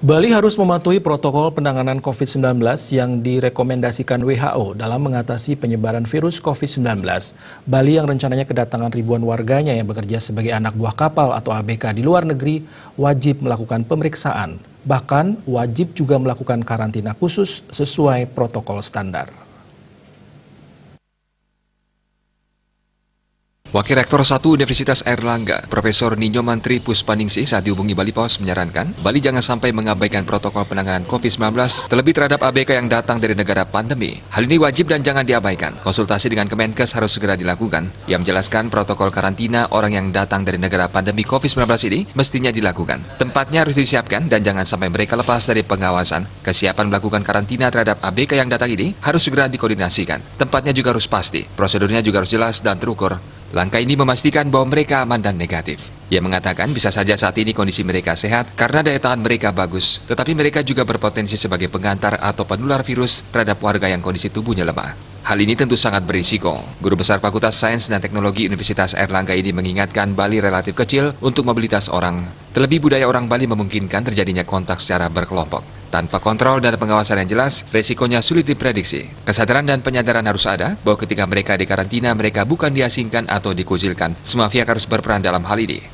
Bali harus mematuhi protokol penanganan COVID-19 yang direkomendasikan WHO dalam mengatasi penyebaran virus COVID-19. Bali yang rencananya kedatangan ribuan warganya yang bekerja sebagai anak buah kapal atau ABK di luar negeri wajib melakukan pemeriksaan. Bahkan wajib juga melakukan karantina khusus sesuai protokol standar. Wakil Rektor 1 Universitas Airlangga, Profesor Ninyo Mantri Puspaningsih saat dihubungi Bali Pos menyarankan, Bali jangan sampai mengabaikan protokol penanganan COVID-19, terlebih terhadap ABK yang datang dari negara pandemi. Hal ini wajib dan jangan diabaikan. Konsultasi dengan Kemenkes harus segera dilakukan. Ia menjelaskan protokol karantina orang yang datang dari negara pandemi COVID-19 ini mestinya dilakukan. Tempatnya harus disiapkan dan jangan sampai mereka lepas dari pengawasan. Kesiapan melakukan karantina terhadap ABK yang datang ini harus segera dikoordinasikan. Tempatnya juga harus pasti, prosedurnya juga harus jelas dan terukur. Langkah ini memastikan bahwa mereka aman dan negatif. Ia mengatakan bisa saja saat ini kondisi mereka sehat karena daya tahan mereka bagus, tetapi mereka juga berpotensi sebagai pengantar atau penular virus terhadap warga yang kondisi tubuhnya lemah. Hal ini tentu sangat berisiko. Guru Besar Fakultas Sains dan Teknologi Universitas Airlangga ini mengingatkan Bali relatif kecil untuk mobilitas orang. Terlebih budaya orang Bali memungkinkan terjadinya kontak secara berkelompok. Tanpa kontrol dan pengawasan yang jelas, resikonya sulit diprediksi. Kesadaran dan penyadaran harus ada bahwa ketika mereka di karantina, mereka bukan diasingkan atau dikucilkan. Semua pihak harus berperan dalam hal ini.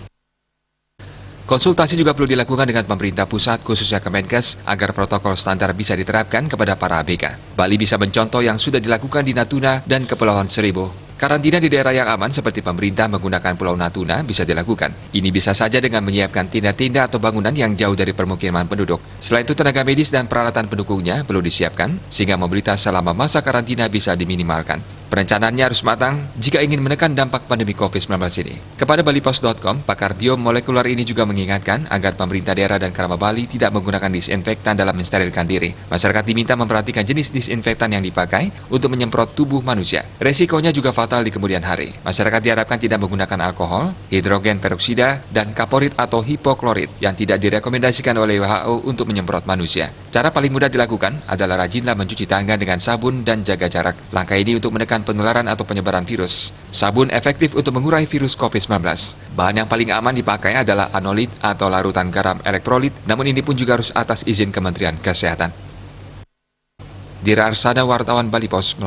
Konsultasi juga perlu dilakukan dengan pemerintah pusat, khususnya Kemenkes, agar protokol standar bisa diterapkan kepada para ABK. Bali bisa mencontoh yang sudah dilakukan di Natuna dan Kepulauan Seribu. Karantina di daerah yang aman seperti pemerintah menggunakan Pulau Natuna bisa dilakukan. Ini bisa saja dengan menyiapkan tenda-tenda atau bangunan yang jauh dari permukiman penduduk. Selain itu, tenaga medis dan peralatan pendukungnya perlu disiapkan, sehingga mobilitas selama masa karantina bisa diminimalkan. Perencanaannya harus matang jika ingin menekan dampak pandemi COVID-19 ini. Kepada balipos.com, pakar biomolekular ini juga mengingatkan agar pemerintah daerah dan kerabat Bali tidak menggunakan disinfektan dalam mensterilkan diri. Masyarakat diminta memperhatikan jenis disinfektan yang dipakai untuk menyemprot tubuh manusia. Resikonya juga fatal di kemudian hari. Masyarakat diharapkan tidak menggunakan alkohol, hidrogen peroksida, dan kaporit atau hipoklorit yang tidak direkomendasikan oleh WHO untuk menyemprot manusia. Cara paling mudah dilakukan adalah rajinlah mencuci tangan dengan sabun dan jaga jarak. Langkah ini untuk menekan penularan atau penyebaran virus. Sabun efektif untuk mengurai virus COVID-19. Bahan yang paling aman dipakai adalah anolit atau larutan garam elektrolit, namun ini pun juga harus atas izin Kementerian Kesehatan. Dira Arsada, wartawan Bali Pos.